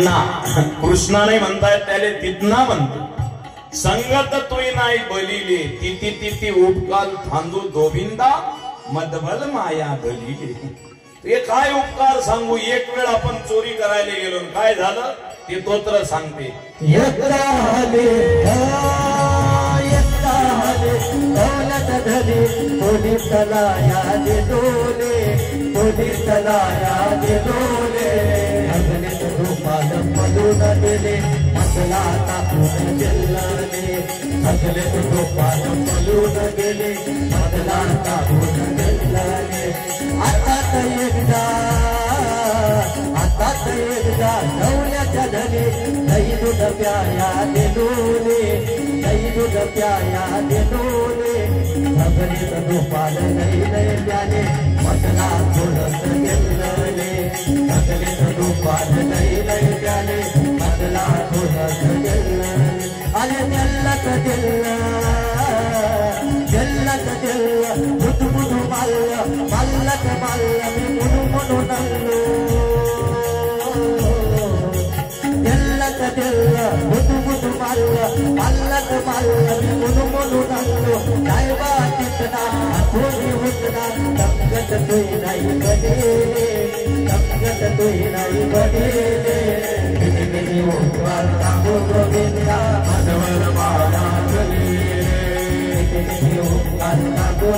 ना कृष्णाने म्हणतायत त्याले तितना म्हणतो संगत तोय नाही बलिले तिती तिती उपकाल थांदू गोविंदा मदबल माया बलिले. हे काय उपकार सांगू. एक वेळ आपण चोरी करायला गेलो काय झालं ते तोत्र सांगते. दौलत धरी थोडी तलाया दे डोले थोडी तलाया दे डोले अगणित गोपाल मधून गेले मधला टाकून गेल्याने अगणित गोपाल मधून गेले मधला टाकून गेल्याने. आता एकदा दौलत धरी दही दूध प्याया दे डोले दही दूध प्याया दे डोले अगणित गोपाल नहीं नहीं प्याले मधला थोडस गेल्याने अगणित गोपाल नहीं नहीं प्याले मधला थोडस गेल्याने. अरे जल्लक दिल्ला जल्लक दिल्ला मुठू मुठू माल्ल मल्लक माल्ल मी मुनु मुनु नल्लो जल्लक दिल्ला मुठू मुठू माल्ल मल्लक माल्ल मी मुनु मुनु नल्लो साहेबा तितना थोडी उठना संगत तुई नाही बडेले संगत तुई नाही बडेले. किती उपकार सांगू गोविंदा मधवर माया बलिले किती उपकार सांगू